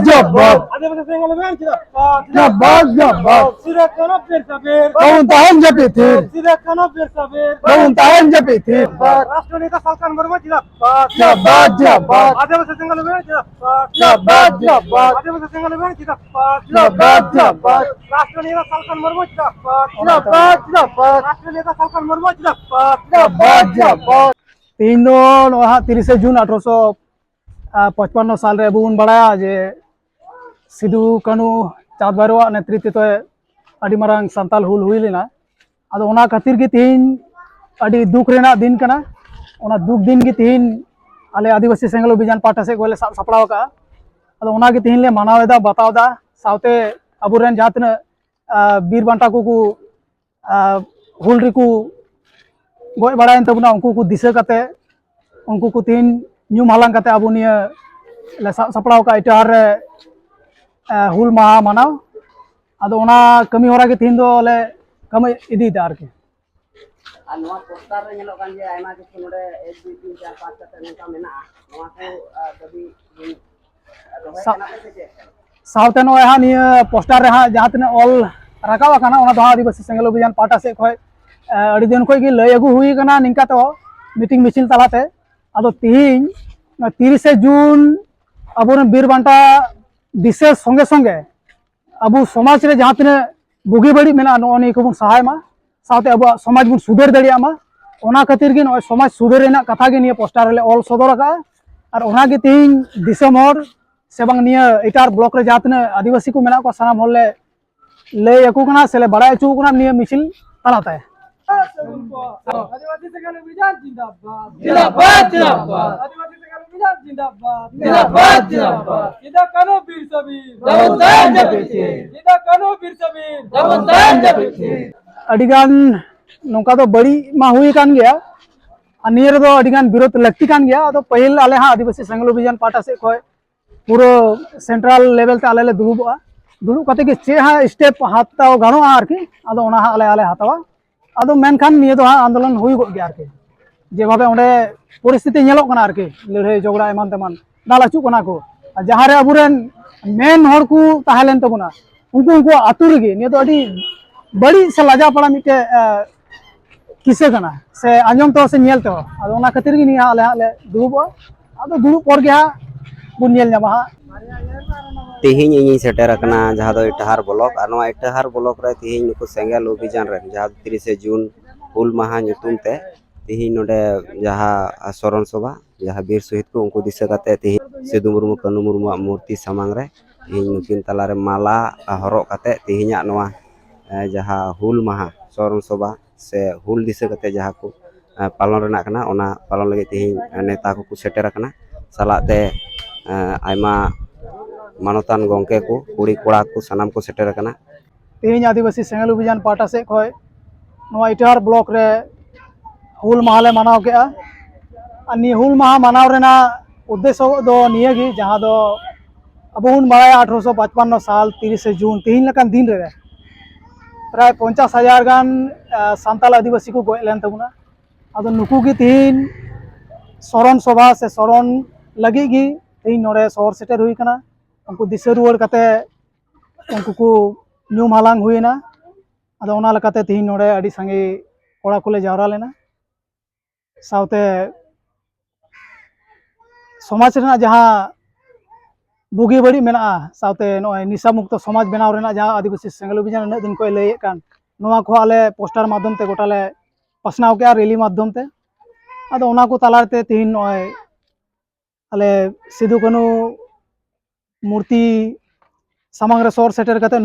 Jabbar. Jabbar, Jabbar. Bangun tahan Japitir. Bangun tahan Japitir. Jabbar, Jabbar. Jabbar, Jabbar. Jabbar, Jabbar. Jabbar, Jabbar. तीन दो 30 जून 1855 साल रे बुन बड़ा जे सिदु कानू चाँद भैरव नेतृत्व तो अड़ी मारंग संताल हुल हुई लेना अदो ओना खातिर गे तीन अड़ी दुख रेना दिन कना ओना दुख दिन गे तीन आले आदिवासी सेंगल अभियान पाटा से गोले सपड़ाव का अदो ओना गे तीन ले मानावेदा बतावदा सावते अबुरेन जातन बीर बांटा को हुल रिकू गoj बड़ायन तबना उनको को दिशा कते उनको को तीन ᱧᱩᱢ हालांग कते अब निया ले सपड़ाव का इटार हुल माहा मानाव अदो ओना कमी होरा के तीन दो ले कमी इदी दा आरके और नवा पोस्टर रे ñeलो kan je आयमा किछु नोडे 1 2 3 4 5 कते नका मेना नवा को दबी रोहे kana पे जे सावते नो हा निया पोस्टर रे हा जहां तने ऑल रकावा kana ओना दो आदिवासी सेंगल अभियान पाटा से खय अड़ी दिन खय गे लय अगु हुई kana निंका तो मीटिंग मिছিল तालाते अदो तीन 30 जून अबोरन बीर बांटा दिशे संगे संगे अबु समाज रे जहां तने बुगी बड़ी मेना नोनी को सहाय मा साथे अब समाज बुन सुधर दड़िया मा ओना खातिर गे न समाज सुधर रेना कथा गे निया पोस्टर ले ऑल सदर का और ओना गे तीन दिसंबर से बांग निया इटार ब्लॉक रे जहां तने आदिवासी को मेना को सनाम होल ले लय अकु कना से ले बड़ा अचू कना निया मिছিল तालाते आदिवासी सेंगल अभियान जिंदाबाद जिंदाबाद जिंदाबाद आदिवासी सेंगल अभियान जिंदाबाद जिंदाबाद जिंदाबाद जिदा कानो वीर सबीर दबंतान जपितिर जिदा कानो वीर सबीर दबंतान जपितिर अडिगान नोका तो बड़ी मा हुई कान गया अनियर दो अडिगान विरोध लगती कान गया तो पहिल आले हा आदिवासी सेंगल अभियान पाटा से खय पूरा सेंट्रल लेवल ते आले ले दुरुबा दुरु कते के चे हा स्टेप हाताव गानो आरकी अदो ओना हा आले हातावा अदो मेनखान निये दो हा आंदोलन हुई गो गया आरकी जे भाबे ओंडे परिस्थिति नेलोक कना आरकी लड़ाई झगड़ा एमान तेमान दाल अचू कना को जहां रे अबुरेन मेन हर को ताहेलेन तबुना उनको उनको आतु रे निये दो अडी बड़ी से लाजा पड़ा मिटे किसे कना से आंजम तो से नेल तो अदो ओना खातिर गे निया आले हाले दुरुबो अदो दुरुब पर गे हा बुन नेल न्यामा हा तिहिन इन सेटर कना जहां दो इटहार ब्लॉक और नवा इटहार ब्लॉक रे तिहिन नुको सेंगल अभियान रे जहां 30 जून हुल माहा ᱧᱩᱛᱩᱢ ते तिहिन नोडे जहां शरण सभा जहां वीर शहीद को उनको दिशा कते तिहिन सिदु मुर्मू कानू मुर्मू मूर्ति सामांग रे तिहिन नुकिन तला रे माला हरो कते तिहिना नवा जहां हुल माहा शरण सभा से हुल दिशा कते जहां को पालन रेना कना ओना पालन लगे तिहिन नेता को सेटर कना सालाते आयमा मानवतान गंके को कुड़ी कोड़ा को सनाम को सेटर कना तीन आदिवासी सेंगल अभियान पाटा से खय नवा इटार ब्लॉक रे हुल माहले मनाव के अनि हुल माहा मनाव रेना उद्देश्य दो निये गी जहां दो अब हुन बड़ा 1855 साल 30 जून तीन लकान दिन रे प्राय 50,000 गान सांताल आदिवासी को गय लेन तबुना अदो नुकु गी तीन शरण सभा से शरण लगी गी तीन नोरे शहर सेटर हुई कना उनको दिशा रुआड़ कते उनको को ᱧᱩᱢ हालांग हुईना अदो ओना लकाते तीन नोरे अडी संगे कोड़ा कोले जावरा लेना सावते समाज रेना जहां बुगी बड़ी मेना सावते नोय निशा मुक्त समाज बनाव रेना जहां आदिवासी सेंगल अभियान न दिन को लय कान नोवा को आले पोस्टर माध्यम ते गोटाले पसनाव के रैली माध्यम ते अदो ओना को तालाते तीन नोय आले सिदु कानू मूर्ति सामांग रे सौर सेटर कते